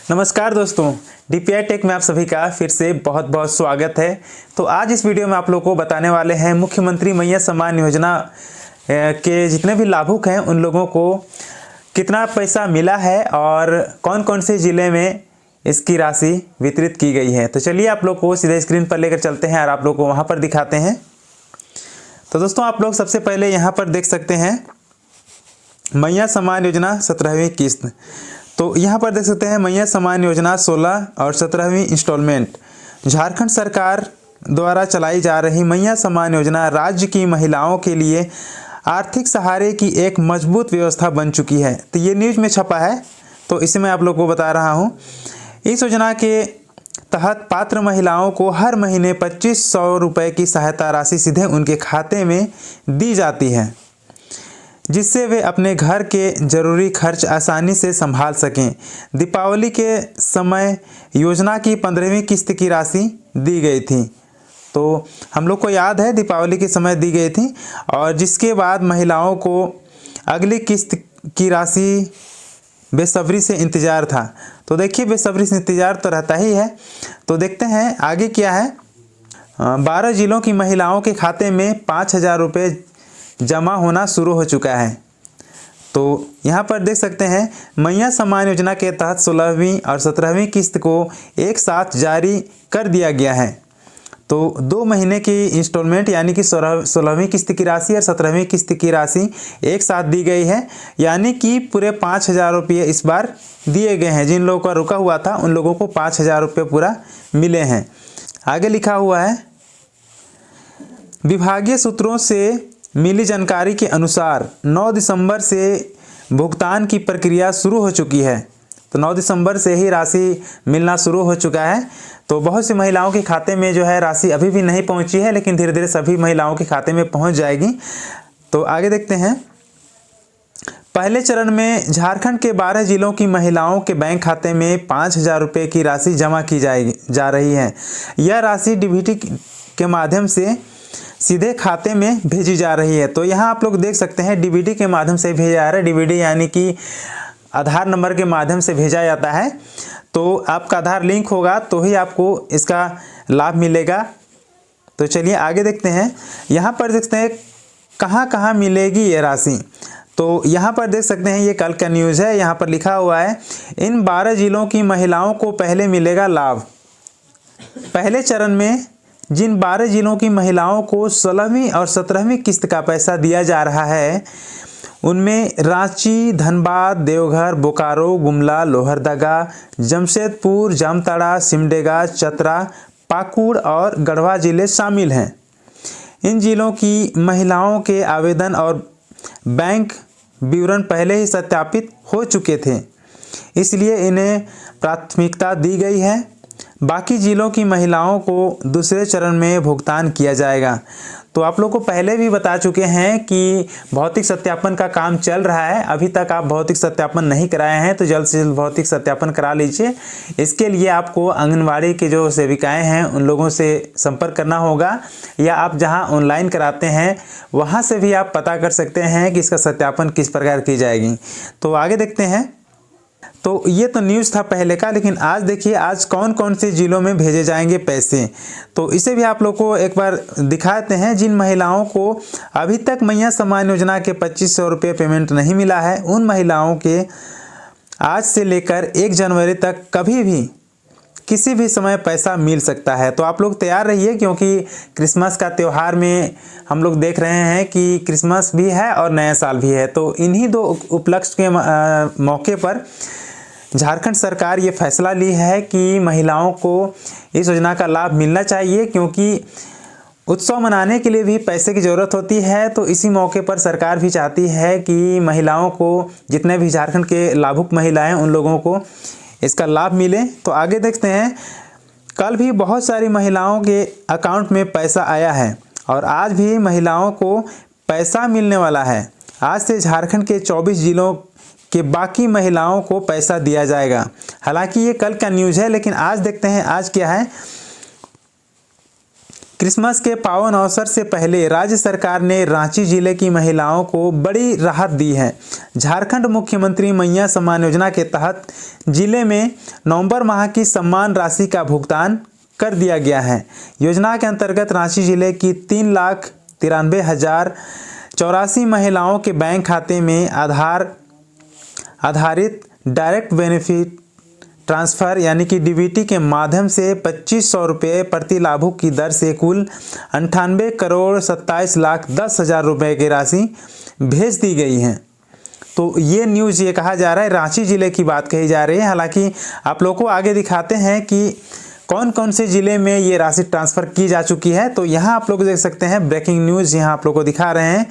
नमस्कार दोस्तों, DPI take में आप सभी का फिर से बहुत बहुत स्वागत है। तो आज इस वीडियो में आप लोगों को बताने वाले हैं मुख्यमंत्री मैया सम्मान योजना के जितने भी लाभुक हैं उन लोगों को कितना पैसा मिला है और कौन कौन से ज़िले में इसकी राशि वितरित की गई है। तो चलिए आप लोग को सीधे स्क्रीन पर लेकर चलते हैं और आप लोग को वहाँ पर दिखाते हैं। तो दोस्तों आप लोग सबसे पहले यहाँ पर देख सकते हैं मैया सम्मान योजना 17वीं किस्त। तो यहाँ पर देख सकते हैं मैया सम्मान योजना 16 और 17वीं इंस्टॉलमेंट। झारखंड सरकार द्वारा चलाई जा रही मैया सम्मान योजना राज्य की महिलाओं के लिए आर्थिक सहारे की एक मजबूत व्यवस्था बन चुकी है। तो ये न्यूज़ में छपा है, तो इसे मैं आप लोगों को बता रहा हूँ। इस योजना के तहत पात्र महिलाओं को हर महीने 2500 रुपये की सहायता राशि सीधे उनके खाते में दी जाती है, जिससे वे अपने घर के ज़रूरी खर्च आसानी से संभाल सकें। दीपावली के समय योजना की 15वीं किस्त की राशि दी गई थी। तो हम लोग को याद है दीपावली के समय दी गई थी और जिसके बाद महिलाओं को अगली किस्त की राशि बेसब्री से इंतज़ार था। तो देखिए बेसब्री से इंतज़ार तो रहता ही है। तो देखते हैं आगे क्या है। 12 जिलों की महिलाओं के खाते में 5000 रुपये जमा होना शुरू हो चुका है। तो यहाँ पर देख सकते हैं मैया सम्मान योजना के तहत 16वीं और 17वीं किस्त को एक साथ जारी कर दिया गया है। तो 2 महीने की इंस्टॉलमेंट यानी कि 16वीं किस्त की राशि और 17वीं किस्त की राशि एक साथ दी गई है, यानी कि पूरे 5000 रुपये इस बार दिए गए हैं। जिन लोगों का रुका हुआ था उन लोगों को 5000 रुपये पूरा मिले हैं। आगे लिखा हुआ है विभागीय सूत्रों से मिली जानकारी के अनुसार 9 दिसंबर से भुगतान की प्रक्रिया शुरू हो चुकी है। तो 9 दिसंबर से ही राशि मिलना शुरू हो चुका है। तो बहुत सी महिलाओं के खाते में जो है राशि अभी भी नहीं पहुंची है, लेकिन धीरे धीरे सभी महिलाओं के खाते में पहुंच जाएगी। तो आगे देखते हैं। पहले चरण में झारखंड के 12 जिलों की महिलाओं के बैंक खाते में 5000 रुपये की राशि जमा की जा रही है। यह राशि डीबीटी के माध्यम से सीधे खाते में भेजी जा रही है। तो यहाँ आप लोग देख सकते हैं डीबीटी के माध्यम से भेजा जा रहा है। डीबीटी यानी कि आधार नंबर के माध्यम से भेजा जाता है। तो आपका आधार लिंक होगा तो ही आपको इसका लाभ मिलेगा। तो चलिए आगे देखते हैं। यहाँ पर देखते हैं कहाँ कहाँ मिलेगी ये राशि। तो यहाँ पर देख सकते हैं ये कल का न्यूज़ है। यहाँ पर लिखा हुआ है इन 12 जिलों की महिलाओं को पहले मिलेगा लाभ। पहले चरण में जिन 12 जिलों की महिलाओं को 16वीं और 17वीं किस्त का पैसा दिया जा रहा है उनमें रांची, धनबाद, देवघर, बोकारो, गुमला, लोहरदगा, जमशेदपुर, जामताड़ा, सिमडेगा, चतरा, पाकुड़ और गढ़वा जिले शामिल हैं। इन जिलों की महिलाओं के आवेदन और बैंक विवरण पहले ही सत्यापित हो चुके थे, इसलिए इन्हें प्राथमिकता दी गई है। बाकी जिलों की महिलाओं को दूसरे चरण में भुगतान किया जाएगा। तो आप लोग को पहले भी बता चुके हैं कि भौतिक सत्यापन का काम चल रहा है। अभी तक आप भौतिक सत्यापन नहीं कराए हैं तो जल्द से जल्द भौतिक सत्यापन करा लीजिए। इसके लिए आपको आंगनवाड़ी के जो सेविकाएं हैं उन लोगों से संपर्क करना होगा, या आप जहां ऑनलाइन कराते हैं वहां से भी आप पता कर सकते हैं कि इसका सत्यापन किस प्रकार की जाएगी। तो आगे देखते हैं। तो ये तो न्यूज़ था पहले का, लेकिन आज देखिए आज कौन कौन से ज़िलों में भेजे जाएंगे पैसे। तो इसे भी आप लोग को एक बार दिखाते हैं। जिन महिलाओं को अभी तक मैया सम्मान योजना के 2500 रुपये पेमेंट नहीं मिला है उन महिलाओं के आज से लेकर 1 जनवरी तक कभी भी किसी भी समय पैसा मिल सकता है। तो आप लोग तैयार रहिए, क्योंकि क्रिसमस का त्यौहार में हम लोग देख रहे हैं कि क्रिसमस भी है और नया साल भी है। तो इन्हीं 2 उपलक्ष्य के मौके पर झारखंड सरकार ये फैसला ली है कि महिलाओं को इस योजना का लाभ मिलना चाहिए, क्योंकि उत्सव मनाने के लिए भी पैसे की ज़रूरत होती है। तो इसी मौके पर सरकार भी चाहती है कि महिलाओं को, जितने भी झारखंड के लाभुक महिलाएं उन लोगों को इसका लाभ मिले। तो आगे देखते हैं। कल भी बहुत सारी महिलाओं के अकाउंट में पैसा आया है और आज भी महिलाओं को पैसा मिलने वाला है। आज से झारखंड के 24 जिलों के बाकी महिलाओं को पैसा दिया जाएगा। हालांकि ये कल का न्यूज़ है, लेकिन आज देखते हैं आज क्या है। क्रिसमस के पावन अवसर से पहले राज्य सरकार ने रांची जिले की महिलाओं को बड़ी राहत दी है। झारखंड मुख्यमंत्री मैया सम्मान योजना के तहत जिले में नवंबर माह की सम्मान राशि का भुगतान कर दिया गया है। योजना के अंतर्गत रांची जिले की 3,93,084 महिलाओं के बैंक खाते में आधारित डायरेक्ट बेनिफिट ट्रांसफ़र यानी कि डीबीटी के माध्यम से 2500 रुपये प्रति लाभुक की दर से कुल 98,27,10,000 रुपये की राशि भेज दी गई है। तो ये न्यूज़ ये कहा जा रहा है, रांची ज़िले की बात कही जा रही है। हालांकि आप लोगों को आगे दिखाते हैं कि कौन कौन से ज़िले में ये राशि ट्रांसफ़र की जा चुकी है। तो यहाँ आप लोग देख सकते हैं, ब्रेकिंग न्यूज़ यहाँ आप लोग को दिखा रहे हैं।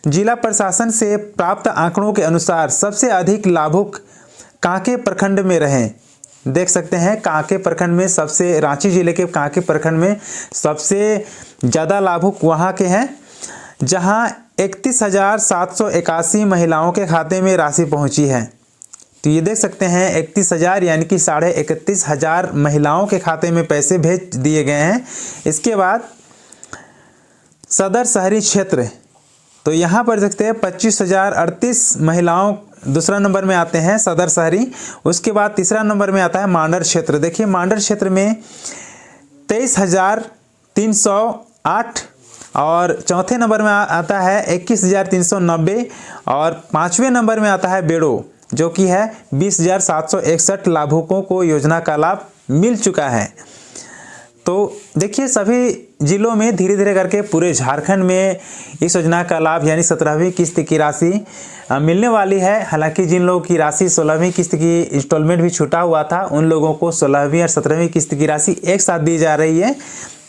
जिला प्रशासन से प्राप्त आंकड़ों के अनुसार सबसे अधिक लाभुक कांके प्रखंड में रहे। देख सकते हैं कांके प्रखंड में सबसे, रांची जिले के कांके प्रखंड में सबसे ज़्यादा लाभुक वहां के हैं, जहां 31,781 महिलाओं के खाते में राशि पहुंची है। तो ये देख सकते हैं 31,000 यानी कि 31,500 महिलाओं के खाते में पैसे भेज दिए गए हैं। इसके बाद सदर शहरी क्षेत्र, तो यहाँ पर देखते हैं 25,038 महिलाओं दूसरा नंबर में आते हैं सदर शहरी। उसके बाद तीसरा नंबर में आता है मांडर क्षेत्र। देखिए मांडर क्षेत्र में 23,308 और चौथे नंबर में आता है 21,390 और पाँचवें नंबर में आता है बेड़ो, जो कि है 20,761 लाभुकों को योजना का लाभ मिल चुका है। तो देखिए सभी जिलों में धीरे धीरे करके पूरे झारखंड में इस योजना का लाभ यानी 17वीं किस्त की राशि मिलने वाली है। हालांकि जिन लोगों की राशि 16वीं किस्त की इंस्टॉलमेंट भी छूटा हुआ था, उन लोगों को 16वीं और 17वीं किस्त की राशि एक साथ दी जा रही है।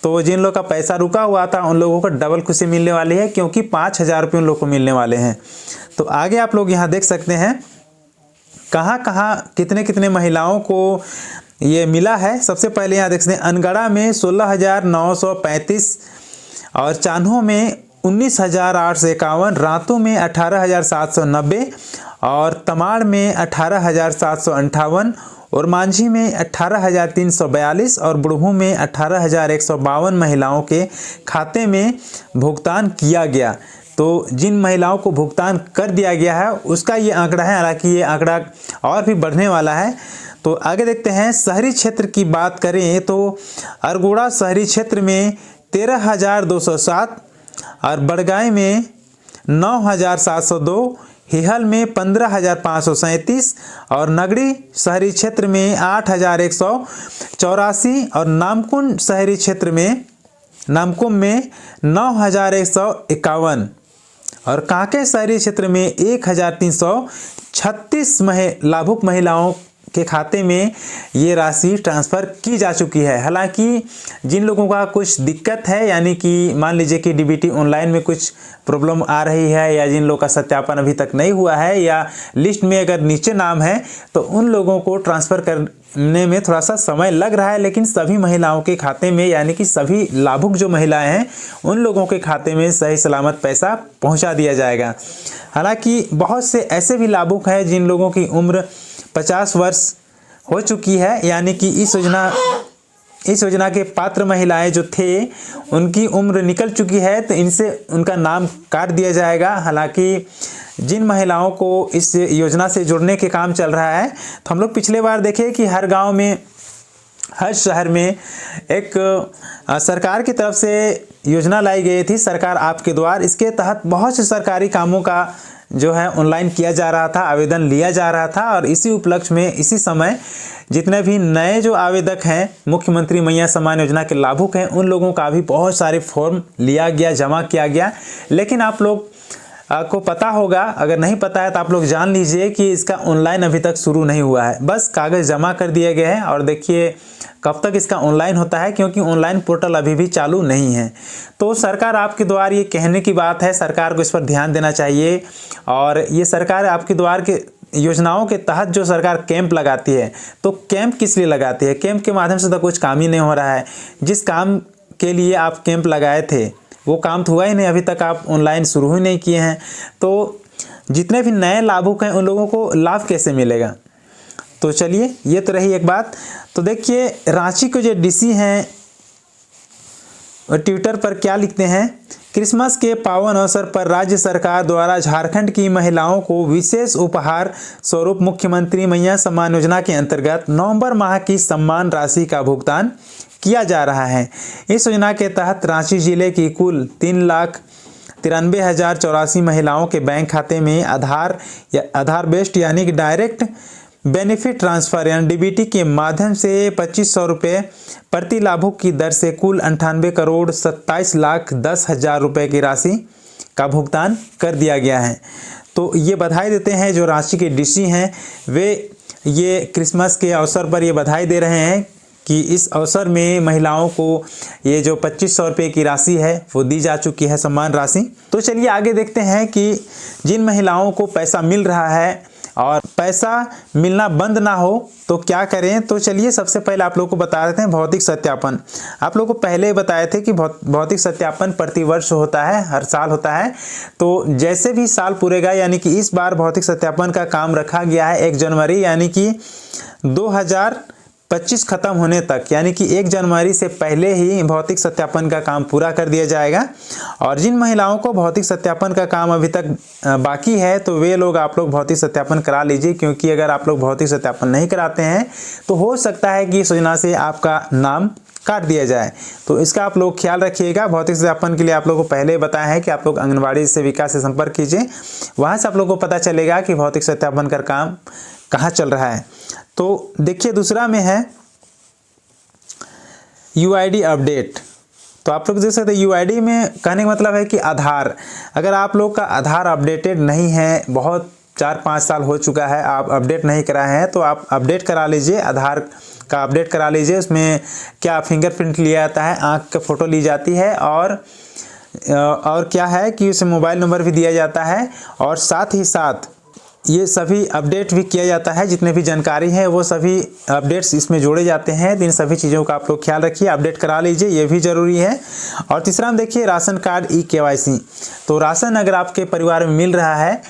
तो जिन लोगों का पैसा रुका हुआ था उन लोगों को डबल खुशी मिलने वाली है, क्योंकि 5,000 रुपये उन लोगों को मिलने वाले हैं। तो आगे आप लोग यहाँ देख सकते हैं कहाँ कहाँ कितने कितने महिलाओं को ये मिला है। सबसे पहले यहाँ देख सकते हैं अनगढ़ा में 16,935 और चान्हो में 19,851, रातों में 18,790 और तमाड़ में 18,758 और मांझी में 18,342 और बुढ़भू में 18,152 महिलाओं के खाते में भुगतान किया गया। तो जिन महिलाओं को भुगतान कर दिया गया है उसका ये आंकड़ा है। हालांकि ये आंकड़ा और भी बढ़ने वाला है। तो आगे देखते हैं शहरी क्षेत्र की बात करें तो अरगोड़ा शहरी क्षेत्र में 13,207 और बड़गाई में 9,702, हिहल में 15,537 और नगड़ी शहरी क्षेत्र में 8,184 और नामकुम शहरी क्षेत्र में 9,151 और कांके शहरी क्षेत्र में 1,336 लाभुक महिलाओं के खाते में ये राशि ट्रांसफ़र की जा चुकी है। हालांकि जिन लोगों का कुछ दिक्कत है, यानी कि मान लीजिए कि डीबीटी ऑनलाइन में कुछ प्रॉब्लम आ रही है, या जिन लोगों का सत्यापन अभी तक नहीं हुआ है, या लिस्ट में अगर नीचे नाम है, तो उन लोगों को ट्रांसफ़र करने में थोड़ा सा समय लग रहा है। लेकिन सभी महिलाओं के खाते में, यानी कि सभी लाभुक जो महिलाएं हैं उन लोगों के खाते में सही सलामत पैसा पहुँचा दिया जाएगा। हालाँकि बहुत से ऐसे भी लाभुक हैं जिन लोगों की उम्र 50 वर्ष हो चुकी है, यानी कि इस योजना के पात्र महिलाएं जो थे उनकी उम्र निकल चुकी है, तो इनसे उनका नाम काट दिया जाएगा। हालांकि जिन महिलाओं को इस योजना से जुड़ने के काम चल रहा है, तो हम लोग पिछले बार देखे कि हर गांव में, हर शहर में एक सरकार की तरफ से योजना लाई गई थी, सरकार आपके द्वार। इसके तहत बहुत से सरकारी कामों का जो है ऑनलाइन किया जा रहा था, आवेदन लिया जा रहा था। और इसी उपलक्ष्य में इसी समय जितने भी नए जो आवेदक हैं, मुख्यमंत्री मैया सम्मान योजना के लाभुक हैं, उन लोगों का भी बहुत सारे फॉर्म लिया गया, जमा किया गया। लेकिन आप लोग को पता होगा, अगर नहीं पता है तो आप लोग जान लीजिए कि इसका ऑनलाइन अभी तक शुरू नहीं हुआ है। बस कागज़ जमा कर दिए गए हैं और देखिए कब तक इसका ऑनलाइन होता है, क्योंकि ऑनलाइन पोर्टल अभी भी चालू नहीं है। तो सरकार आपके द्वार, ये कहने की बात है, सरकार को इस पर ध्यान देना चाहिए। और ये सरकार आपके द्वार के योजनाओं के तहत जो सरकार कैंप लगाती है, तो कैंप किस लिए लगाती है? कैंप के माध्यम से तो कुछ काम ही नहीं हो रहा है। जिस काम के लिए आप कैंप लगाए थे वो काम तो हुआ ही नहीं, अभी तक आप ऑनलाइन शुरू ही नहीं किए हैं। तो जितने भी नए लाभुक हैं उन लोगों को लाभ कैसे मिलेगा? तो चलिए, ये तो रही एक बात। तो देखिए रांची के जो डीसी हैं ट्विटर पर क्या लिखते हैं, क्रिसमस के पावन अवसर पर राज्य सरकार द्वारा झारखंड की महिलाओं को विशेष उपहार स्वरूप मुख्यमंत्री मैया सम्मान योजना के अंतर्गत नवंबर माह की सम्मान राशि का भुगतान किया जा रहा है। इस योजना के तहत रांची जिले की कुल 3,93,084 महिलाओं के बैंक खाते में आधार बेस्ड यानी कि डायरेक्ट बेनिफिट ट्रांसफर यानी डीबीटी के माध्यम से 2500 रुपये प्रति लाभुक की दर से कुल 98,27,10,000 रुपये की राशि का भुगतान कर दिया गया है। तो ये बधाई देते हैं जो रांची के डीसी हैं, वे ये क्रिसमस के अवसर पर ये बधाई दे रहे हैं कि इस अवसर में महिलाओं को ये जो 2500 रुपये की राशि है वो दी जा चुकी है, सम्मान राशि। तो चलिए आगे देखते हैं कि जिन महिलाओं को पैसा मिल रहा है और पैसा मिलना बंद ना हो तो क्या करें। तो चलिए सबसे पहले आप लोगों को बता देते हैं भौतिक सत्यापन। आप लोगों को पहले बताए थे कि भौतिक सत्यापन प्रतिवर्ष होता है, हर साल होता है। तो जैसे भी साल पूरेगा यानी कि इस बार भौतिक सत्यापन का काम रखा गया है 1 जनवरी यानी कि 2025 खत्म होने तक, यानी कि 1 जनवरी से पहले ही भौतिक सत्यापन का काम पूरा कर दिया जाएगा। और जिन महिलाओं को भौतिक सत्यापन का काम अभी तक बाकी है तो वे लोग आप लोग भौतिक सत्यापन करा लीजिए, क्योंकि अगर आप लोग भौतिक सत्यापन नहीं कराते हैं तो हो सकता है कि इस योजना से आपका नाम काट दिया जाए। तो इसका आप लोग ख्याल रखिएगा। भौतिक सत्यापन के लिए आप लोगों को पहले बताया है कि आप लोग आंगनबाड़ी सेविका से संपर्क कीजिए, वहाँ से आप लोगों को पता चलेगा कि भौतिक सत्यापन का काम कहाँ चल रहा है। तो देखिए दूसरा में है यूआईडी अपडेट। तो आप लोग देख सकते हैं यूआईडी में कहने का मतलब है कि आधार, अगर आप लोग का आधार अपडेटेड नहीं है, बहुत 4-5 साल हो चुका है, आप अपडेट नहीं कराए हैं तो आप अपडेट करा लीजिए, आधार का अपडेट करा लीजिए। उसमें क्या फिंगरप्रिंट लिया जाता है, आँख का फ़ोटो ली जाती है और क्या है कि उसे मोबाइल नंबर भी दिया जाता है और साथ ही साथ ये सभी अपडेट भी किया जाता है। जितने भी जानकारी है वो सभी अपडेट्स इसमें जोड़े जाते हैं। इन सभी चीज़ों का आप लोग ख्याल रखिए, अपडेट करा लीजिए, ये भी ज़रूरी है। और तीसरा हम देखिए राशन कार्ड ई-केवाईसी। तो राशन अगर आपके परिवार में मिल रहा है,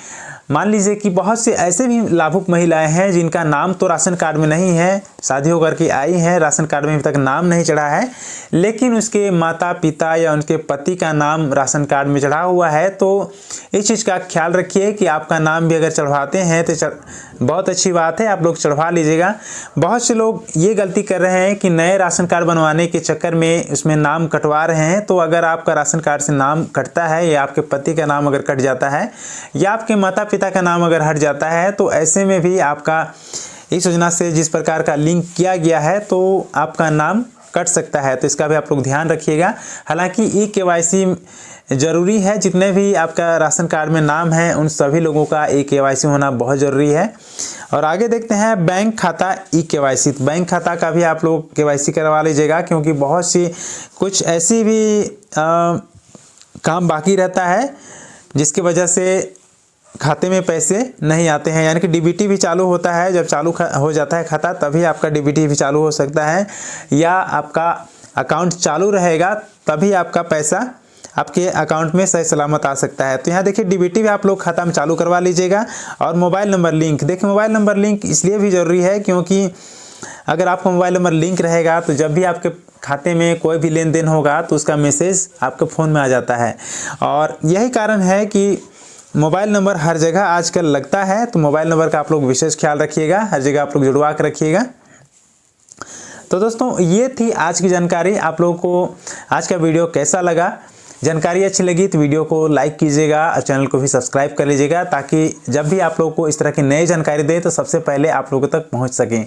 मान लीजिए कि बहुत से ऐसे भी लाभुक महिलाएं हैं जिनका नाम तो राशन कार्ड में नहीं है, शादी होकर के आई हैं, राशन कार्ड में अभी तक नाम नहीं चढ़ा है, लेकिन उसके माता पिता या उनके पति का नाम राशन कार्ड में चढ़ा हुआ है। तो इस चीज़ का ख्याल रखिए कि आपका नाम भी अगर चढ़वाते हैं तो बहुत अच्छी बात है, आप लोग चढ़वा लीजिएगा। बहुत से लोग ये गलती कर रहे हैं कि नए राशन कार्ड बनवाने के चक्कर में उसमें नाम कटवा रहे हैं। तो अगर आपका राशन कार्ड से नाम कटता है या आपके पति का नाम अगर कट जाता है या आपके माता पिता का नाम अगर हट जाता है तो ऐसे में भी आपका इस योजना से जिस प्रकार का लिंक किया गया है तो आपका नाम कट सकता है। तो इसका भी आप लोग ध्यान रखिएगा। हालांकि ई-केवाईसी ज़रूरी है, जितने भी आपका राशन कार्ड में नाम है उन सभी लोगों का ई-केवाईसी होना बहुत ज़रूरी है। और आगे देखते हैं बैंक खाता ई-केवाईसी। तो बैंक खाता का भी आप लोग केवाईसी करवा लीजिएगा, क्योंकि बहुत सी कुछ ऐसी भी काम बाकी रहता है जिसकी वजह से खाते में पैसे नहीं आते हैं। यानी कि डीबीटी भी चालू होता है, जब चालू हो जाता है खाता तभी आपका डीबीटी भी चालू हो सकता है, या आपका अकाउंट चालू रहेगा तभी आपका पैसा आपके अकाउंट में सही सलामत आ सकता है। तो यहाँ देखिए डीबीटी भी आप लोग खाता में चालू करवा लीजिएगा। और मोबाइल नंबर लिंक, देखिए मोबाइल नंबर लिंक इसलिए भी ज़रूरी है क्योंकि अगर आपका मोबाइल नंबर लिंक रहेगा तो जब भी आपके खाते में कोई भी लेन देन होगा तो उसका मैसेज आपके फ़ोन में आ जाता है। और यही कारण है कि मोबाइल नंबर हर जगह आजकल लगता है, तो मोबाइल नंबर का आप लोग विशेष ख्याल रखिएगा, हर जगह आप लोग जुड़वा कर रखिएगा। तो दोस्तों ये थी आज की जानकारी। आप लोगों को आज का वीडियो कैसा लगा? जानकारी अच्छी लगी तो वीडियो को लाइक कीजिएगा और चैनल को भी सब्सक्राइब कर लीजिएगा, ताकि जब भी आप लोगों को इस तरह की नई जानकारी दें तो सबसे पहले आप लोगों तक पहुंच सकें।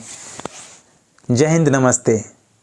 जय हिंद, नमस्ते।